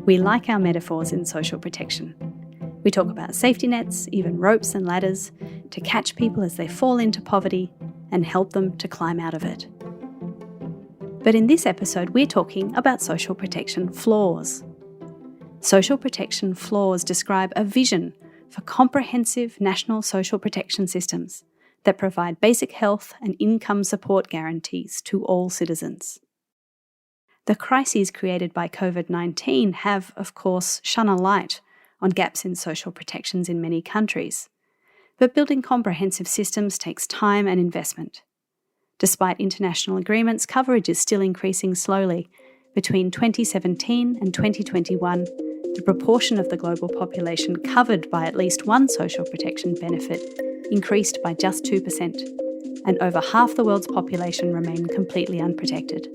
We like our metaphors in social protection. We talk about safety nets, even ropes and ladders, to catch people as they fall into poverty and help them to climb out of it. But in this episode, we're talking about social protection flaws. Social protection flaws describe a vision for comprehensive national social protection systems that provide basic health and income support guarantees to all citizens. The crises created by COVID-19 have, of course, shone a light on gaps in social protections in many countries. But building comprehensive systems takes time and investment. Despite international agreements, coverage is still increasing slowly. Between 2017 and 2021, the proportion of the global population covered by at least one social protection benefit increased by just 2%, and over half the world's population remain completely unprotected.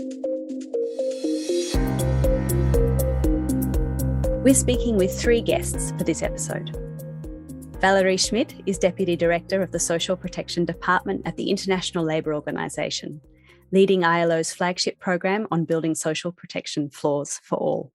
We're speaking with three guests for this episode. Valerie Schmidt is Deputy Director of the Social Protection Department at the International Labour Organization, leading ILO's flagship program on building social protection flaws for all.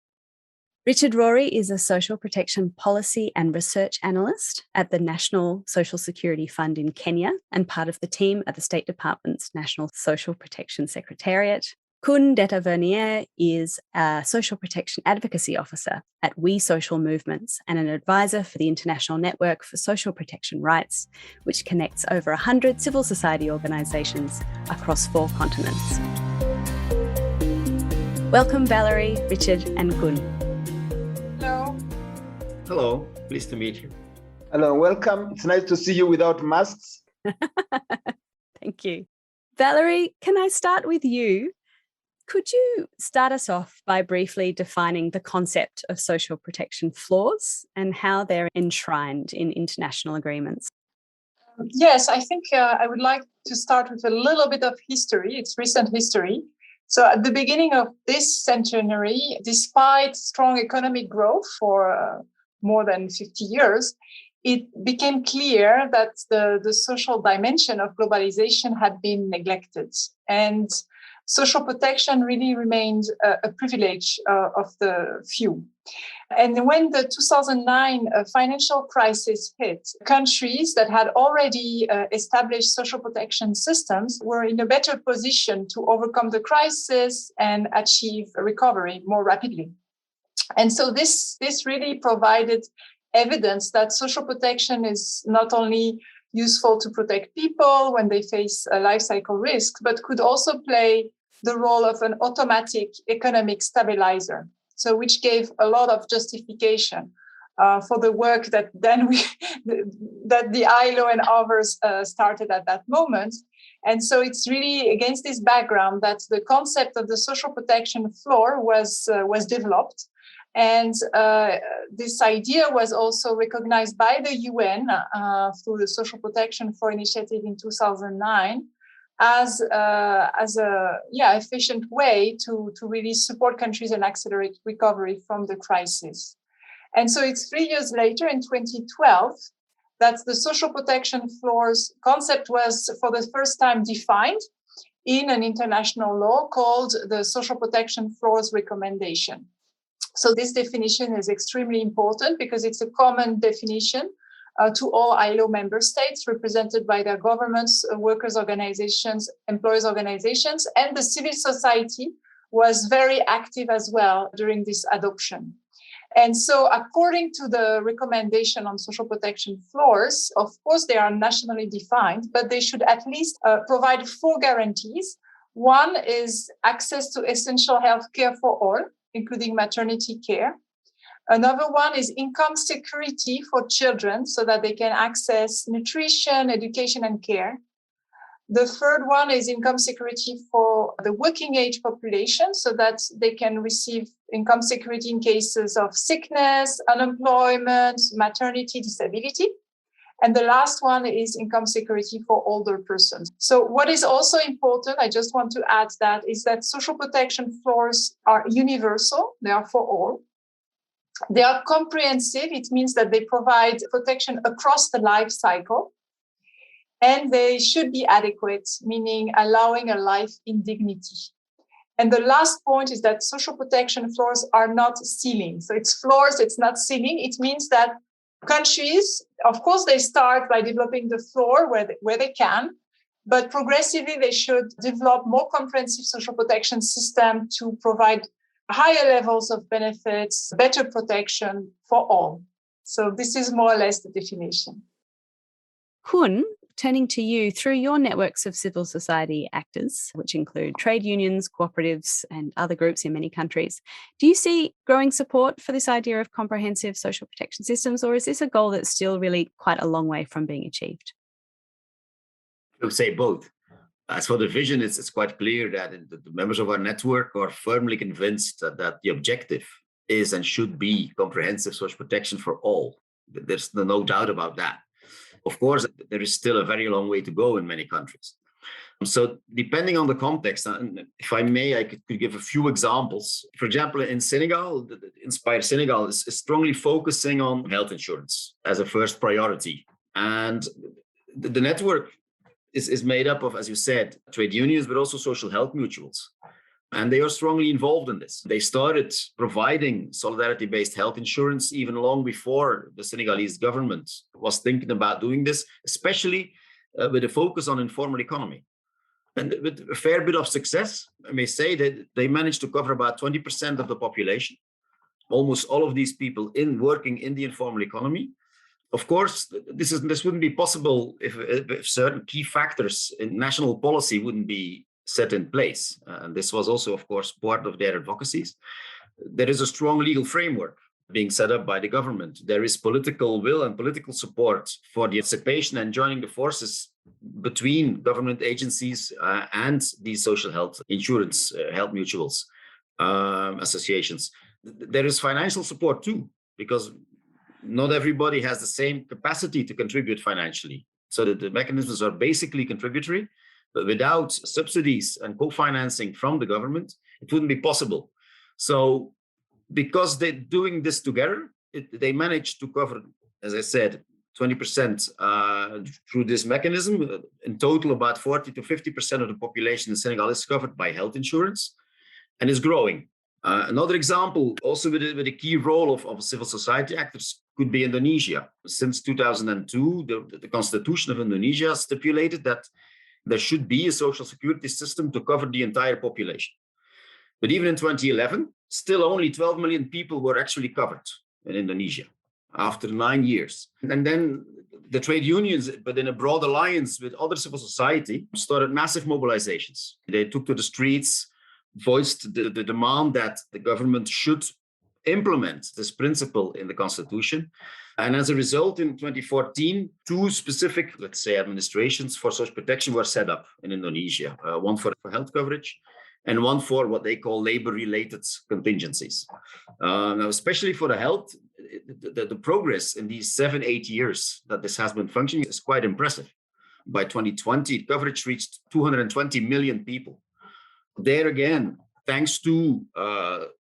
Richard Rory is a social protection policy and research analyst at the National Social Security Fund in Kenya and part of the team at the State Department's National Social Protection Secretariat. Kun Detta-Vernier is a social protection advocacy officer at We Social Movements and an advisor for the International Network for Social Protection Rights, which connects over 100 civil society organisations across 4 continents. Welcome, Valerie, Richard, and Kun. Hello. Hello, pleased to meet you. Hello, welcome. It's nice to see you without masks. Thank you. Valerie, can I start with you? Could you start us off by briefly defining the concept of social protection flaws and how they're enshrined in international agreements? Yes, I think I would like to start with a little bit of history. It's recent history. So at the beginning of this centenary, despite strong economic growth for more than 50 years, it became clear that the social dimension of globalization had been neglected. And social protection really remained a privilege of the few. And when the 2009 financial crisis hit, countries that had already established social protection systems were in a better position to overcome the crisis and achieve a recovery more rapidly. And so this really provided evidence that social protection is not only useful to protect people when they face a life cycle risk, but could also play the role of an automatic economic stabilizer. So which gave a lot of justification for the work that the ILO and others started at that moment. And so it's really against this background that the concept of the social protection floor was developed. And this idea was also recognized by the UN through the Social Protection Floor Initiative in 2009. As a efficient way to really support countries and accelerate recovery from the crisis. And so it's 3 years later, in 2012, that the social protection floors concept was for the first time defined in an international law called the Social Protection Floors Recommendation. So this definition is extremely important because it's a common definition to all ILO member states represented by their governments, workers' organizations, employers' organizations, and the civil society was very active as well during this adoption. And so according to the recommendation on social protection floors, of course, they are nationally defined, but they should at least provide 4 guarantees. One is access to essential health care for all, including maternity care. Another one is income security for children so that they can access nutrition, education, and care. The third one is income security for the working age population so that they can receive income security in cases of sickness, unemployment, maternity, disability. And the last one is income security for older persons. So what is also important, I just want to add that, is that social protection floors are universal. They are for all. They are comprehensive. It means that they provide protection across the life cycle. And they should be adequate, meaning allowing a life in dignity. And the last point is that social protection floors are not ceiling. So it's floors, it's not ceiling. It means that countries, of course, they start by developing the floor where they can, but progressively they should develop more comprehensive social protection system to provide higher levels of benefits, better protection for all. So this is more or less the definition. Kun, turning to you, through your networks of civil society actors, which include trade unions, cooperatives, and other groups in many countries, do you see growing support for this idea of comprehensive social protection systems, or is this a goal that's still really quite a long way from being achieved? I would say both. As for the vision, it's quite clear that the members of our network are firmly convinced that the objective is and should be comprehensive social protection for all. There's no doubt about that. Of course, there is still a very long way to go in many countries. So depending on the context, and if I may, I could give a few examples. For example, in Senegal, Inspire Senegal is strongly focusing on health insurance as a first priority. And the network is made up of, as you said, trade unions, but also social health mutuals. And they are strongly involved in this. They started providing solidarity-based health insurance even long before the Senegalese government was thinking about doing this, especially with a focus on informal economy. And with a fair bit of success, I may say that they managed to cover about 20% of the population, almost all of these people working in the informal economy. Of course, this wouldn't be possible if certain key factors in national policy wouldn't be set in place. And this was also, of course, part of their advocacies. There is a strong legal framework being set up by the government. There is political will and political support for the anticipation and joining the forces between government agencies and these social health insurance, health mutuals, associations. There is financial support too, because not everybody has the same capacity to contribute financially. So that the mechanisms are basically contributory, but without subsidies and co-financing from the government, it wouldn't be possible. So because they're doing this together, they managed to cover, as I said, 20% through this mechanism. In total, about 40 to 50% of the population in Senegal is covered by health insurance and is growing. Another example, also with a key role of civil society actors, could be Indonesia. Since 2002, the Constitution of Indonesia stipulated that there should be a social security system to cover the entire population. But even in 2011, still only 12 million people were actually covered in Indonesia after 9 years. And then the trade unions, but in a broad alliance with other civil society, started massive mobilizations. They took to the streets, voiced the demand that the government should implement this principle in the constitution. And as a result, in 2014, two specific, let's say, administrations for social protection were set up in Indonesia, one for health coverage and one for what they call labor-related contingencies. Now, especially for the health, the progress in these 7-8 years that this has been functioning is quite impressive. By 2020, coverage reached 220 million people. There again, thanks to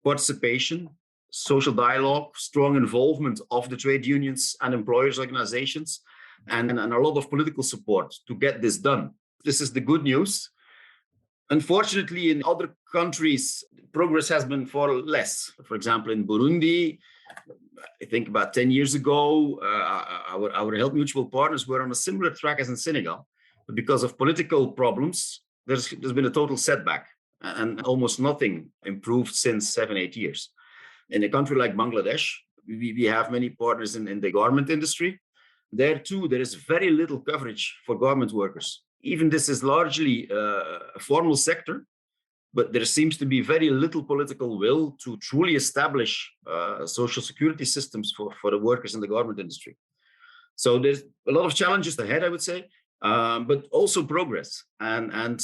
participation, social dialogue, strong involvement of the trade unions and employers' organizations, and a lot of political support to get this done. This is the good news. Unfortunately, in other countries, progress has been far less. For example, in Burundi, I think about 10 years ago, our health mutual partners were on a similar track as in Senegal. But because of political problems, there's been a total setback, and almost nothing improved since 7-8 years. In a country like Bangladesh, we have many partners in the garment industry. There too, there is very little coverage for garment workers. Even this is largely a formal sector, but there seems to be very little political will to truly establish social security systems for the workers in the garment industry. So there's a lot of challenges ahead, I would say, but also progress. And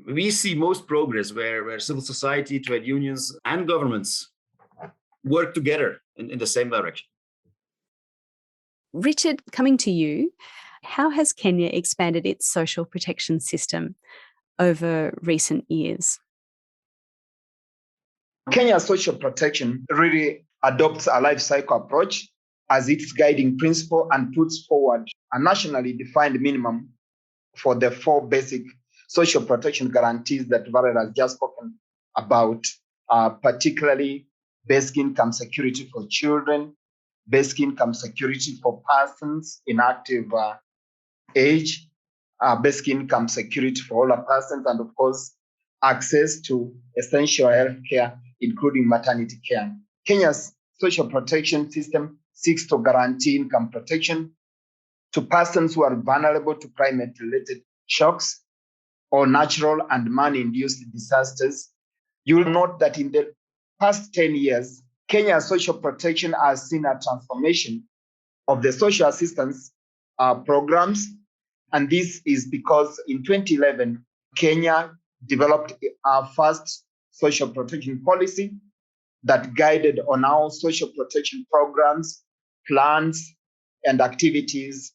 we see most progress where civil society, trade unions, and governments work together in the same direction. Richard, coming to you, how has Kenya expanded its social protection system over recent years? Kenya's social protection really adopts a life cycle approach as its guiding principle and puts forward a nationally defined minimum for the 4 basic social protection guarantees that Valerie has just spoken about particularly basic income security for children, basic income security for persons in active age, basic income security for older persons, and of course, access to essential health care, including maternity care. Kenya's social protection system seeks to guarantee income protection to persons who are vulnerable to climate-related shocks or natural and man-induced disasters. You will note that in the past 10 years, Kenya's social protection has seen a transformation of the social assistance programs. And this is because in 2011, Kenya developed our first social protection policy that guided on how social protection programs, plans, and activities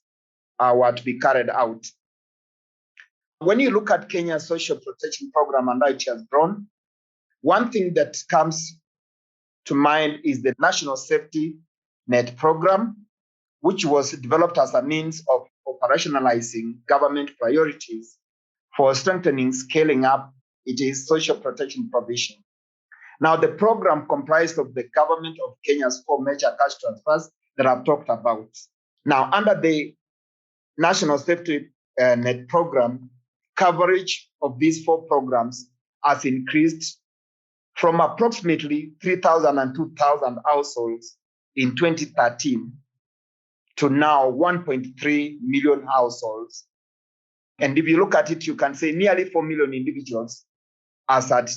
were to be carried out. When you look at Kenya's social protection program and how it has grown, one thing that comes to mind is the National Safety Net program, which was developed as a means of operationalizing government priorities for strengthening, scaling up its social protection provision. Now, the program comprised of the government of Kenya's 4 major cash transfers that I've talked about. Now, under the National Safety Net program, coverage of these 4 programs has increased from approximately 3,000 and 2,000 households in 2013 to now 1.3 million households. And if you look at it, you can say nearly 4 million individuals as at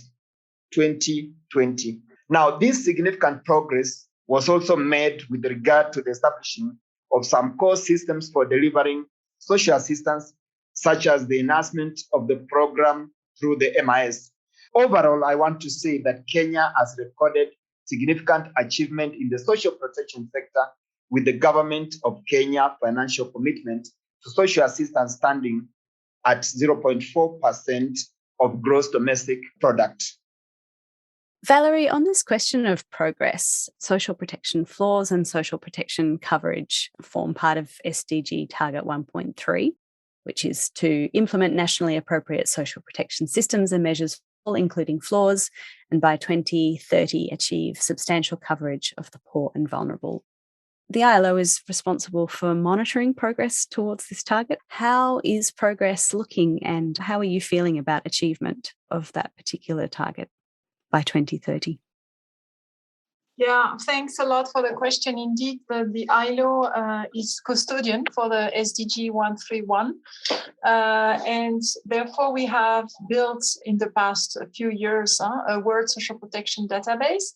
2020. Now, this significant progress was also made with regard to the establishing of some core systems for delivering social assistance, such as the enhancement of the program through the MIS. Overall, I want to say that Kenya has recorded significant achievement in the social protection sector, with the government of Kenya financial commitment to social assistance standing at 0.4% of gross domestic product. Valerie, on this question of progress, social protection flaws and social protection coverage form part of SDG Target 1.3, which is to implement nationally appropriate social protection systems and measures, including flaws, and by 2030 achieve substantial coverage of the poor and vulnerable. The ILO is responsible for monitoring progress towards this target. How is progress looking, and how are you feeling about achievement of that particular target by 2030? Yeah, thanks a lot for the question. Indeed, the ILO is custodian for the SDG 131. And therefore, we have built in the past few years a World Social Protection database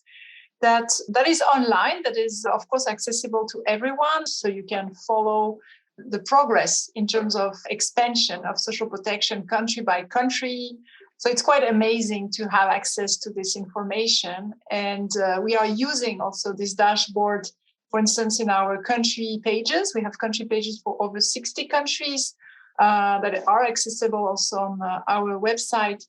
that is online, that is, of course, accessible to everyone. So you can follow the progress in terms of expansion of social protection country by country. So it's quite amazing to have access to this information. And we are using also this dashboard, for instance, in our country pages. We have country pages for over 60 countries that are accessible also on our website.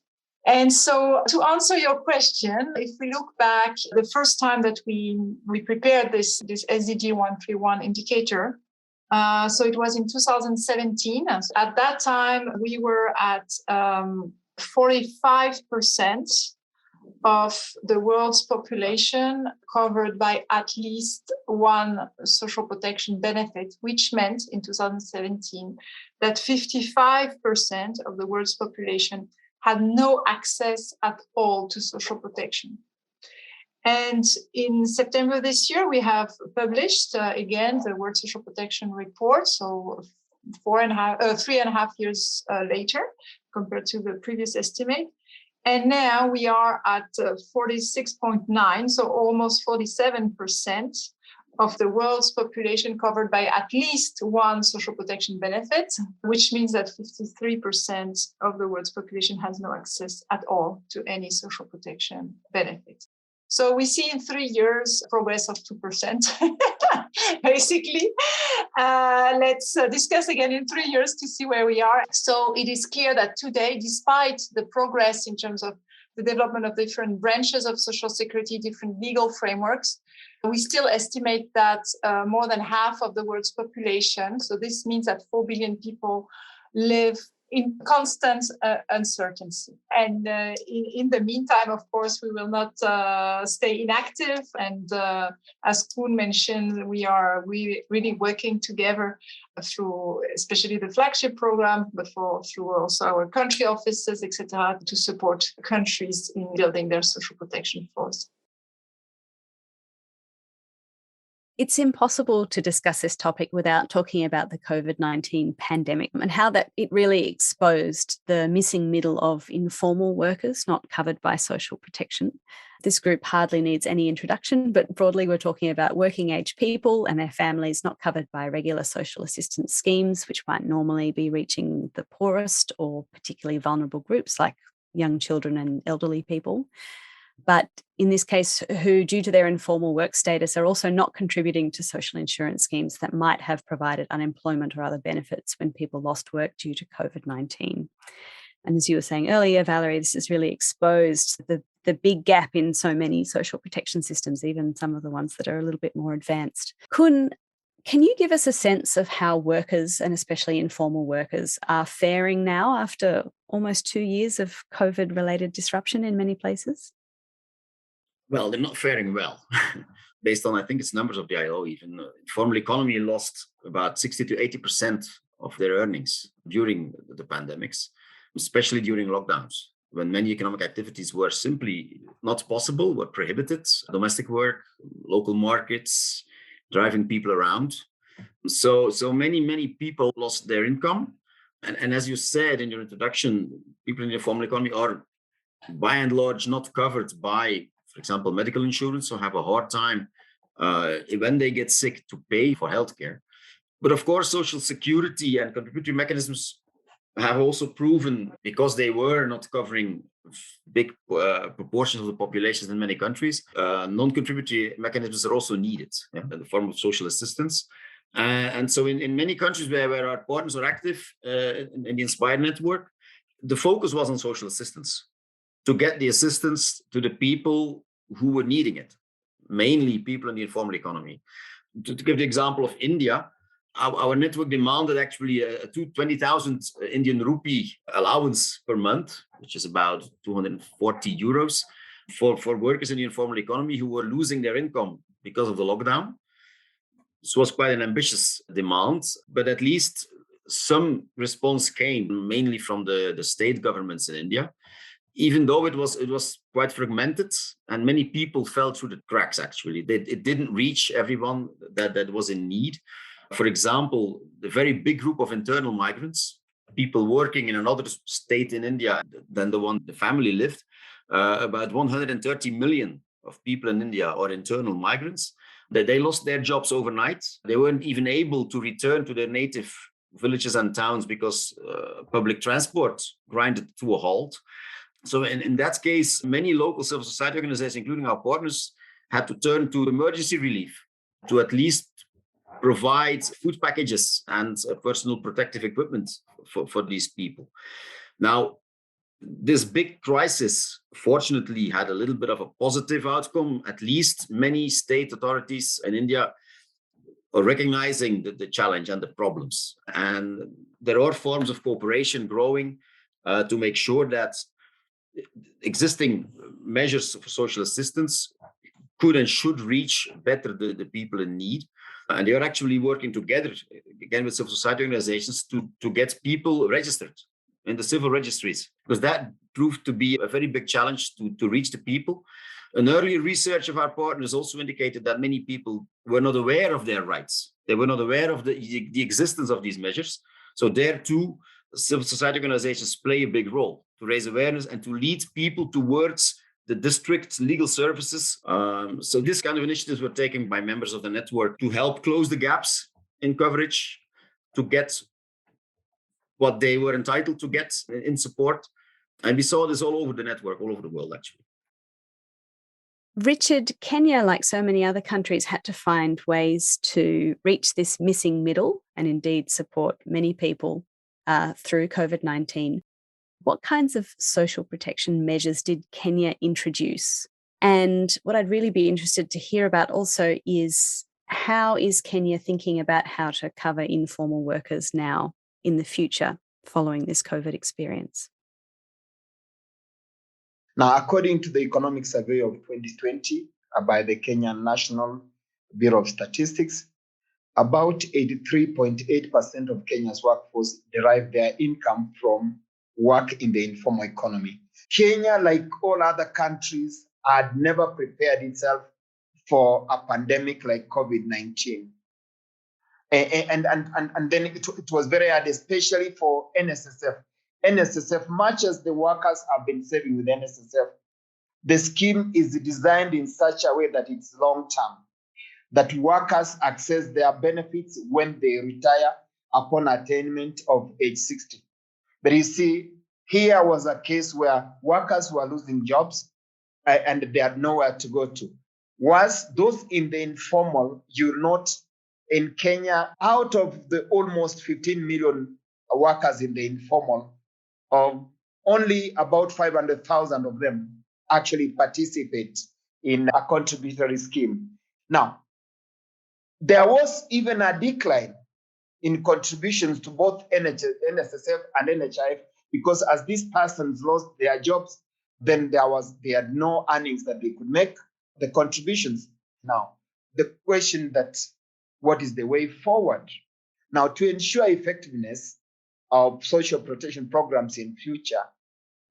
And so to answer your question, if we look back, the first time that we prepared this SDG 131 indicator, so it was in 2017. And at that time, we were at 45% of the world's population covered by at least one social protection benefit, which meant in 2017 that 55% of the world's population had no access at all to social protection. And in September this year, we have published again the World Social Protection Report. So 3.5 years later, compared to the previous estimate. And now we are at 46.9, so almost 47% of the world's population covered by at least one social protection benefit, which means that 53% of the world's population has no access at all to any social protection benefit. So we see in 3 years progress of 2%, basically. Let's discuss again in 3 years to see where we are. So it is clear that today, despite the progress in terms of the development of different branches of social security, different legal frameworks, we still estimate that more than half of the world's population, so this means that 4 billion people, live in constant uncertainty. And in the meantime, of course, we will not stay inactive. And as Koen mentioned, we are really working together through especially the flagship program, but through also our country offices, etc., to support countries in building their social protection force. It's impossible to discuss this topic without talking about the COVID-19 pandemic and how that it really exposed the missing middle of informal workers not covered by social protection. This group hardly needs any introduction, but broadly we're talking about working age people and their families not covered by regular social assistance schemes, which might normally be reaching the poorest or particularly vulnerable groups like young children and elderly people. But in this case, who, due to their informal work status, are also not contributing to social insurance schemes that might have provided unemployment or other benefits when people lost work due to COVID-19. And as you were saying earlier, Valerie, this has really exposed the big gap in so many social protection systems, even some of the ones that are a little bit more advanced. Koen, can you give us a sense of how workers, and especially informal workers, are faring now after almost 2 years of COVID-related disruption in many places? Well, they're not faring well. Based on, I think it's numbers of the ILO, even informal economy lost about 60 to 80% of their earnings during the pandemics, especially during lockdowns, when many economic activities were simply not possible, were prohibited, domestic work, local markets, driving people around. So many people lost their income. And as you said in your introduction, people in the informal economy are by and large not covered by, for example, medical insurance, so have a hard time when they get sick to pay for healthcare. But of course, social security and contributory mechanisms have also proven, because they were not covering big proportions of the populations in many countries, non-contributory mechanisms are also needed in the form of social assistance. And so in many countries where our partners are active in the Inspire network, the focus was on social assistance, to get the assistance to the people who were needing it, mainly people in the informal economy. To give the example of India, our network demanded actually a 20,000 Indian rupee allowance per month, which is about 240 euros, for workers in the informal economy who were losing their income because of the lockdown. This was quite an ambitious demand, but at least some response came, mainly from the state governments in India, even though it was quite fragmented and many people fell through the cracks. Actually, it didn't reach everyone that was in need. For example, the very big group of internal migrants, people working in another state in India than the one the family lived, about 130 million of people in India are internal migrants. They lost their jobs overnight. They weren't even able to return to their native villages and towns because public transport grinded to a halt. So in that case, many local civil society organizations, including our partners, had to turn to emergency relief to at least provide food packages and personal protective equipment for these people. Now, this big crisis, fortunately, had a little bit of a positive outcome. At least many state authorities in India are recognizing the challenge and the problems. And there are forms of cooperation growing to make sure that existing measures for social assistance could and should reach better the people in need. And they are actually working together, again, with civil society organizations to get people registered in the civil registries, because that proved to be a very big challenge to reach the people. An earlier research of our partners also indicated that many people were not aware of their rights. They were not aware of the existence of these measures. So there too, civil society organizations play a big role to raise awareness and to lead people towards the district legal services. So this kind of initiatives were taken by members of the network to help close the gaps in coverage, to get what they were entitled to get in support. And we saw this all over the network, all over the world, actually. Richard, Kenya, like so many other countries, had to find ways to reach this missing middle and indeed support many people through COVID-19. What kinds of social protection measures did Kenya introduce? And what I'd really be interested to hear about also is, how is Kenya thinking about how to cover informal workers now in the future? following this COVID experience? Now, according to the Economic Survey of 2020 by the Kenyan National Bureau of Statistics, about 83.8% of Kenya's workforce derive their income from work in the informal economy. Kenya, like all other countries, had never prepared itself for a pandemic like COVID-19. And then it was very hard, especially for NSSF. NSSF, much as the workers have been saving with NSSF, the scheme is designed in such a way that it's long-term, that workers access their benefits when they retire upon attainment of age 60. But you see, here was a case where workers were losing jobs and they had nowhere to go to. Was those in the informal, you note in Kenya, out of the almost 15 million workers in the informal, only about 500,000 of them actually participate in a contributory scheme. Now, there was even a decline in contributions to both NSSF and NHIF because as these persons lost their jobs, then they had no earnings that they could make the contributions. Now, the question that what is the way forward? Now, to ensure effectiveness of social protection programs in future,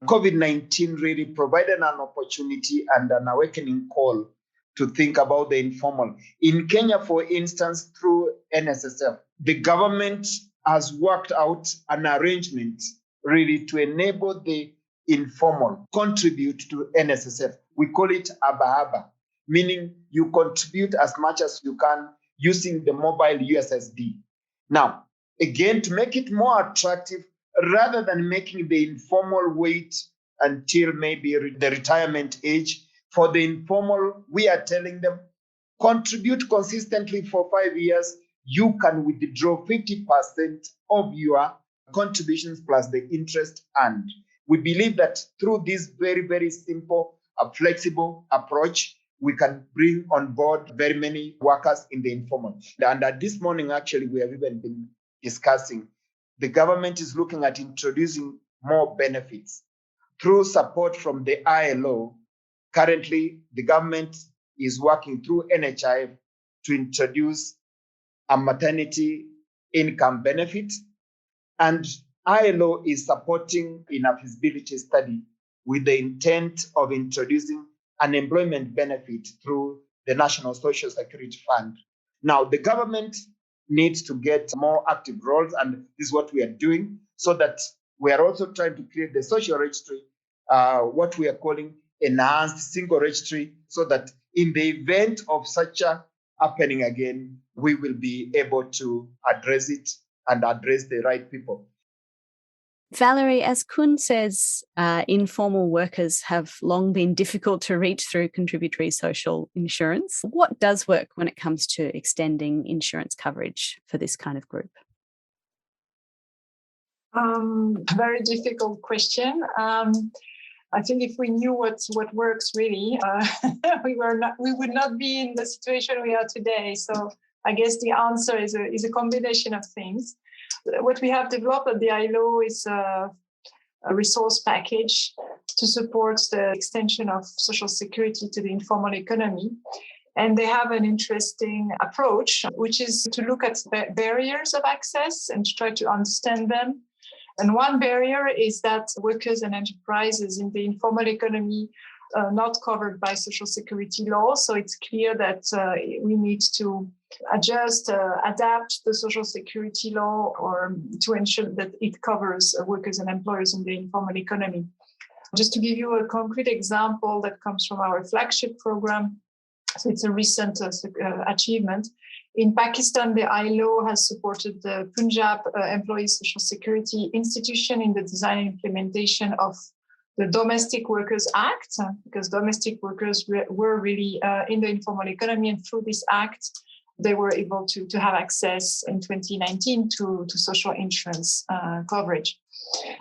COVID-19 really provided an opportunity and an awakening call to think about the informal. In Kenya, for instance, through NSSF, the government has worked out an arrangement really to enable the informal contribute to NSSF. We call it Aba, meaning you contribute as much as you can using the mobile USSD. Now, again, to make it more attractive, rather than making the informal wait until maybe the retirement age, for the informal, we are telling them, contribute consistently for 5 years. You can withdraw 50% of your contributions plus the interest earned. We believe that through this very, very simple, flexible approach, we can bring on board very many workers in the informal. And this morning, actually, we have even been discussing, the government is looking at introducing more benefits through support from the ILO. Currently, the government is working through NHIF to introduce a maternity income benefit. And ILO is supporting in a feasibility study with the intent of introducing an employment benefit through the National Social Security Fund. Now, the government needs to get more active roles, and this is what we are doing, so that we are also trying to create the social registry, what we are calling enhanced single registry, so that in the event of such a happening again, we will be able to address it and address the right people. Valerie, as Kun says, informal workers have long been difficult to reach through contributory social insurance. What does work when it comes to extending insurance coverage for this kind of group? Very difficult question. I think if we knew what works really, we would not be in the situation we are today. So I guess the answer is a combination of things. What we have developed at the ILO is a resource package to support the extension of social security to the informal economy. And they have an interesting approach, which is to look at barriers of access and to try to understand them. And one barrier is that workers and enterprises in the informal economy are not covered by social security law. So it's clear that we need to adjust, adapt the social security law or to ensure that it covers workers and employers in the informal economy. Just to give you a concrete example that comes from our flagship program, so it's a recent achievement. In Pakistan, the ILO has supported the Punjab Employees Social Security Institution in the design and implementation of the Domestic Workers Act, because domestic workers were really in the informal economy, and through this act, they were able to have access in 2019 to social insurance coverage.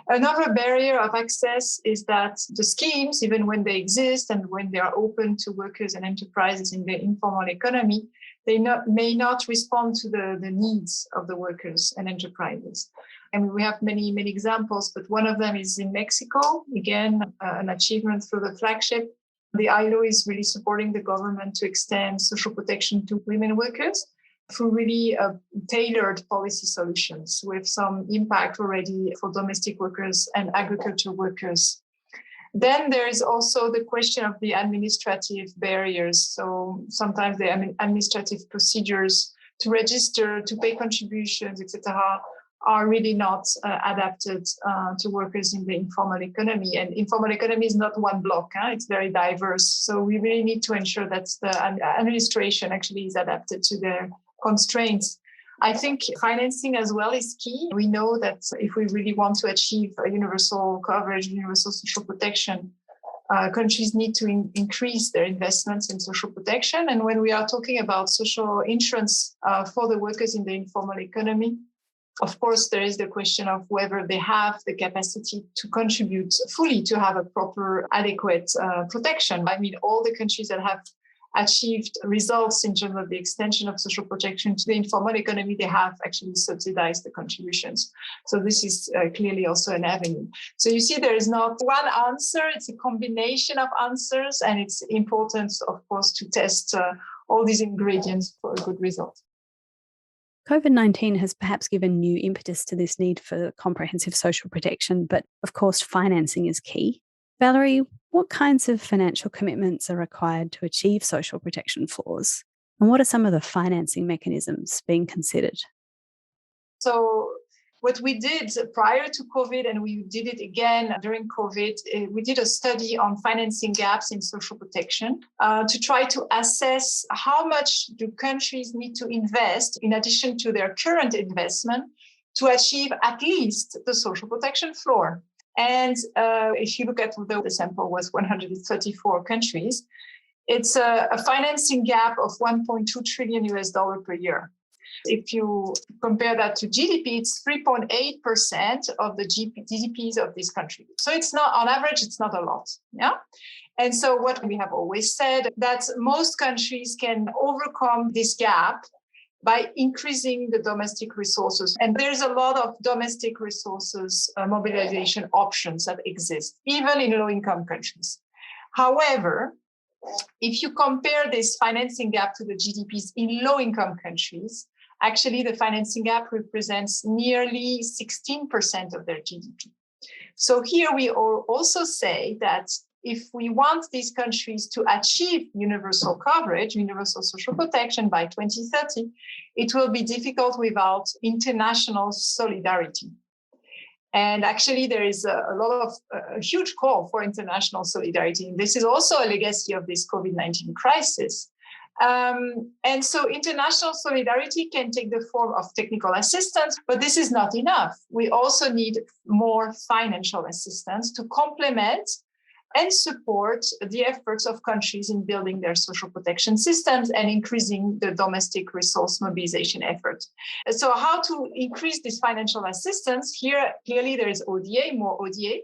Another barrier of access is that the schemes, even when they exist and when they are open to workers and enterprises in the informal economy, they may not respond to the needs of the workers and enterprises. And we have many examples, but one of them is in Mexico. Again, an achievement through the flagship. The ILO is really supporting the government to extend social protection to women workers through really tailored policy solutions with some impact already for domestic workers and agriculture workers. Then there is also the question of the administrative barriers. So sometimes the administrative procedures to register, to pay contributions, etc., are really not adapted to workers in the informal economy. And informal economy is not one block, it's very diverse. So we really need to ensure that the administration actually is adapted to their constraints. I think financing as well is key. We know that if we really want to achieve a universal coverage, universal social protection, countries need to increase their investments in social protection. And when we are talking about social insurance for the workers in the informal economy, of course, there is the question of whether they have the capacity to contribute fully to have a proper, adequate protection. I mean, all the countries that have achieved results in terms of the extension of social protection to the informal economy, they have actually subsidized the contributions. So this is clearly also an avenue. So you see, there is not one answer, it's a combination of answers, and it's important, of course, to test all these ingredients for a good result. COVID-19 has perhaps given new impetus to this need for comprehensive social protection, but of course, financing is key. Valerie, what kinds of financial commitments are required to achieve social protection floors? And what are some of the financing mechanisms being considered? So what we did prior to COVID, and we did it again during COVID, we did a study on financing gaps in social protection to try to assess how much do countries need to invest in addition to their current investment to achieve at least the social protection floor. And if you look at the sample was 134 countries, it's a financing gap of $1.2 trillion per year. If you compare that to GDP, it's 3.8% of the GDPs of this country. So it's not, on average, it's not a lot. Yeah. And so what we have always said, that most countries can overcome this gap by increasing the domestic resources. And there's a lot of domestic resources mobilization options that exist, even in low-income countries. However, if you compare this financing gap to the GDPs in low-income countries, actually the financing gap represents nearly 16% of their GDP. So here we also say that if we want these countries to achieve universal coverage, universal social protection by 2030, it will be difficult without international solidarity. And actually, there is a huge call for international solidarity. And this is also a legacy of this COVID-19 crisis. And so international solidarity can take the form of technical assistance, but this is not enough. We also need more financial assistance to complement and support the efforts of countries in building their social protection systems and increasing the domestic resource mobilization effort. So how to increase this financial assistance? Here, clearly, there is ODA, more ODA.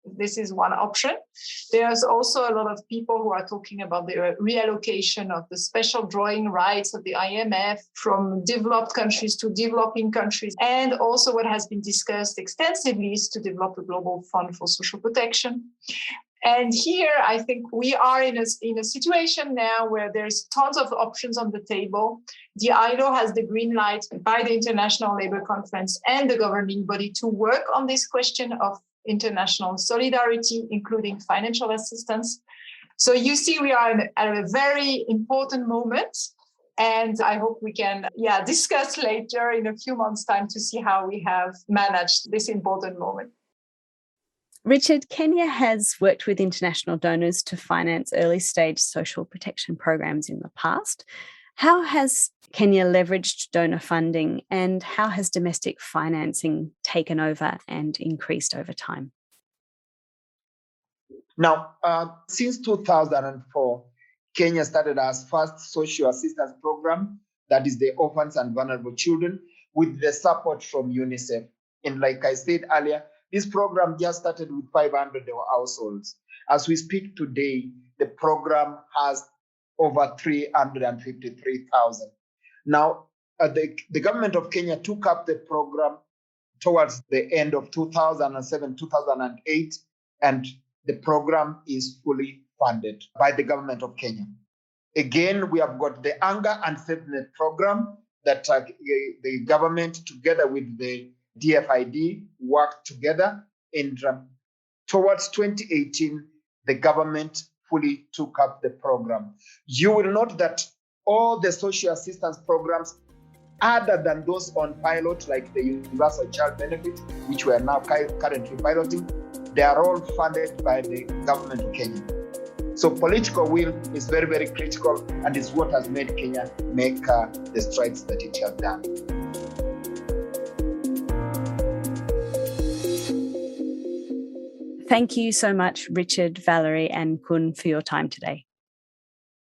This is one option. There's also a lot of people who are talking about the reallocation of the special drawing rights of the IMF from developed countries to developing countries. And also what has been discussed extensively is to develop a global fund for social protection. And here, I think we are in a situation now where there's tons of options on the table. The ILO has the green light by the International Labour Conference and the governing body to work on this question of international solidarity, including financial assistance. So you see, we are at a very important moment. And I hope we can discuss later in a few months' time to see how we have managed this important moment. Richard, Kenya has worked with international donors to finance early stage social protection programs in the past. How has Kenya leveraged donor funding, and how has domestic financing taken over and increased over time? Now, since 2004, Kenya started as first social assistance program, that is the orphans and vulnerable children, with the support from UNICEF. And like I said earlier, this program just started with 500 households. As we speak today, the program has over 353,000. Now, the government of Kenya took up the program towards the end of 2007, 2008, and the program is fully funded by the government of Kenya. Again, we have got the Anger and SafeNet program that the government together with the DFID worked together. And towards 2018, the government fully took up the program. You will note that all the social assistance programs, other than those on pilot, like the Universal Child Benefit, which we are now currently piloting, they are all funded by the government of Kenya. So political will is very, very critical, and is what has made Kenya make the strides that it has done. Thank you so much, Richard, Valerie, and Kun, for your time today.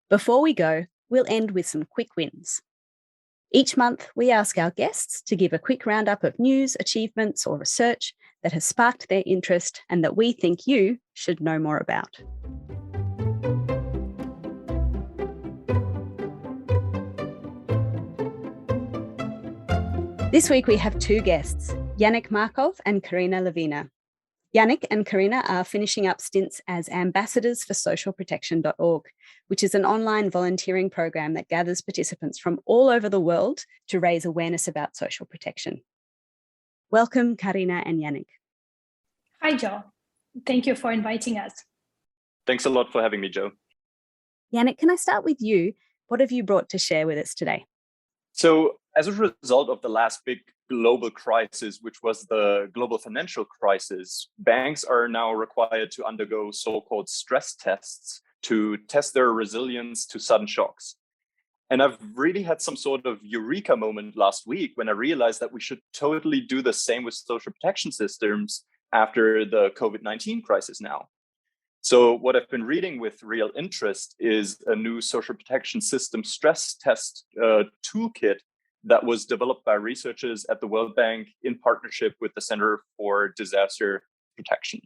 Before we go, we'll end with some quick wins. Each month, we ask our guests to give a quick roundup of news, achievements, or research that has sparked their interest and that we think you should know more about. This week we have two guests, Yannick Markov and Karina Levina. Yannick and Karina are finishing up stints as ambassadors for socialprotection.org, which is an online volunteering program that gathers participants from all over the world to raise awareness about social protection. Welcome, Karina and Yannick. Hi, Joe. Thank you for inviting us. Thanks a lot for having me, Joe. Yannick, can I start with you? What have you brought to share with us today? So, as a result of the last big global crisis, which was the global financial crisis, banks are now required to undergo so-called stress tests to test their resilience to sudden shocks. And I've really had some sort of eureka moment last week when I realized that we should totally do the same with social protection systems after the COVID-19 crisis now. So what I've been reading with real interest is a new social protection system stress test toolkit that was developed by researchers at the World Bank in partnership with the Center for Disaster Protection.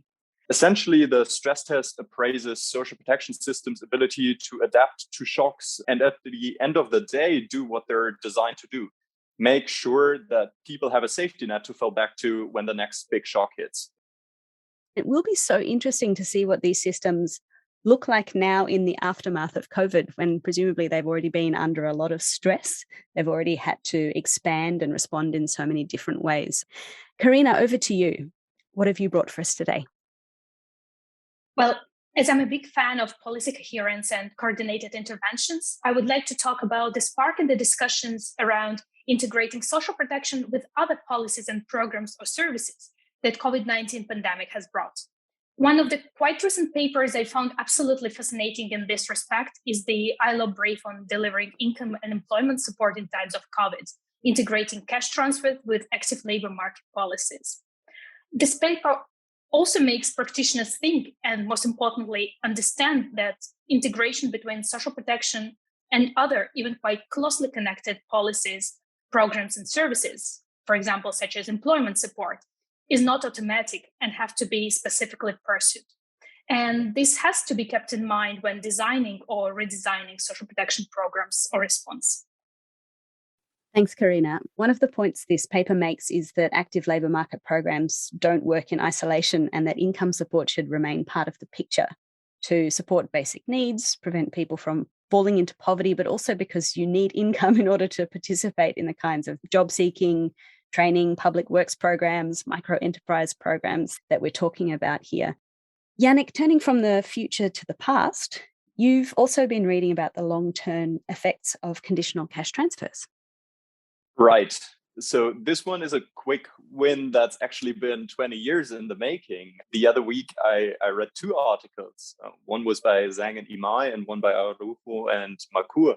Essentially, the stress test appraises social protection systems' ability to adapt to shocks and at the end of the day, do what they're designed to do. Make sure that people have a safety net to fall back to when the next big shock hits. It will be so interesting to see what these systems look like now in the aftermath of COVID, when presumably they've already been under a lot of stress. They've already had to expand and respond in so many different ways. Karina, over to you. What have you brought for us today? Well, as I'm a big fan of policy coherence and coordinated interventions, I would like to talk about the spark in the discussions around integrating social protection with other policies and programs or services that COVID-19 pandemic has brought. One of the quite recent papers I found absolutely fascinating in this respect is the ILO brief on delivering income and employment support in times of COVID, integrating cash transfer with active labor market policies. This paper also makes practitioners think and, most importantly, understand that integration between social protection and other, even quite closely connected policies, programs, and services, for example, such as employment support, is not automatic and have to be specifically pursued. And this has to be kept in mind when designing or redesigning social protection programs or response. Thanks, Karina. One of the points this paper makes is that active labour market programs don't work in isolation and that income support should remain part of the picture to support basic needs, prevent people from falling into poverty, but also because you need income in order to participate in the kinds of job seeking, training, public works programs, micro-enterprise programs that we're talking about here. Yannick, turning from the future to the past, you've also been reading about the long-term effects of conditional cash transfers. Right. So this one is a quick win that's actually been 20 years in the making. The other week, I read two articles. One was by Zhang and Imai and one by Araujo and Makur.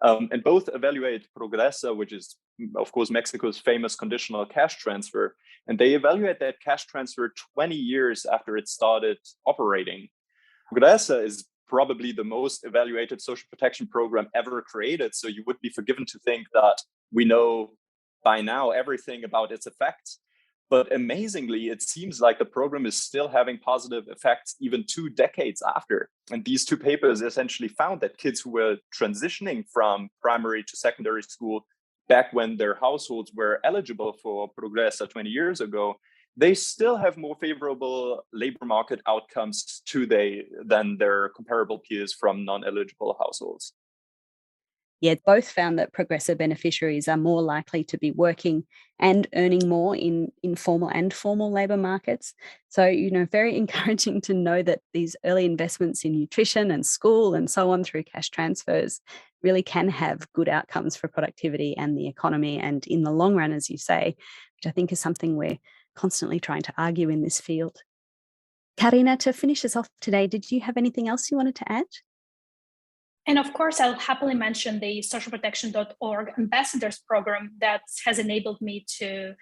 And both evaluate Progresa, which is, of course, Mexico's famous conditional cash transfer. And they evaluate that cash transfer 20 years after it started operating. Progresa is probably the most evaluated social protection program ever created. So you would be forgiven to think that we know by now everything about its effects. But amazingly, it seems like the program is still having positive effects even 2 decades after. And these two papers essentially found that kids who were transitioning from primary to secondary school back when their households were eligible for Progressa 20 years ago, they still have more favorable labor market outcomes today than their comparable peers from non-eligible households. Yeah, both found that Progressa beneficiaries are more likely to be working and earning more in informal and formal labour markets. So, very encouraging to know that these early investments in nutrition and school and so on through cash transfers really can have good outcomes for productivity and the economy, and in the long run, as you say, which I think is something we're constantly trying to argue in this field. Karina, to finish us off today, did you have anything else you wanted to add? And of course, I'll happily mention the socialprotection.org ambassadors program that has enabled me to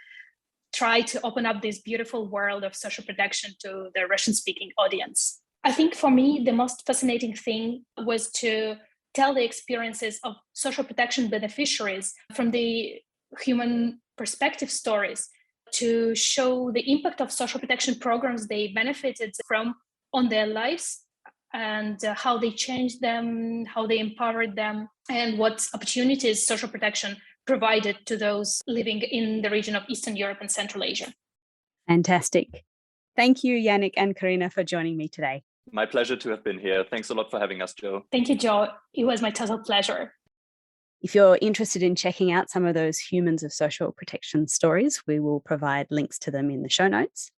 try to open up this beautiful world of social protection to the Russian-speaking audience. I think for me, the most fascinating thing was to tell the experiences of social protection beneficiaries from the human perspective stories, to show the impact of social protection programs they benefited from on their lives, and how they changed them, how they empowered them, and what opportunities social protection provided to those living in the region of Eastern Europe and Central Asia. Fantastic. Thank you, Yannick and Karina, for joining me today. My pleasure to have been here. Thanks a lot for having us, Jo. Thank you, Jo. It was my total pleasure. If you're interested in checking out some of those humans of social protection stories, we will provide links to them in the show notes.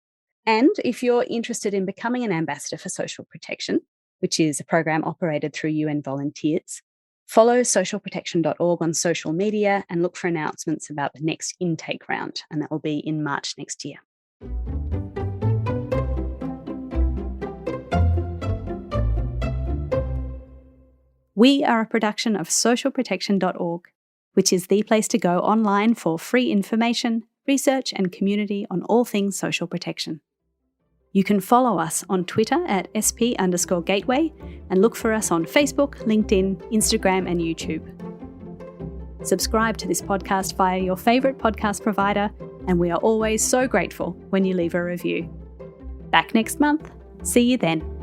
And if you're interested in becoming an ambassador for social protection, which is a program operated through UN volunteers, follow socialprotection.org on social media and look for announcements about the next intake round, and that will be in March next year. We are a production of socialprotection.org, which is the place to go online for free information, research and community on all things social protection. You can follow us on Twitter at SP_gateway and look for us on Facebook, LinkedIn, Instagram and YouTube. Subscribe to this podcast via your favourite podcast provider, and we are always so grateful when you leave a review. Back next month. See you then.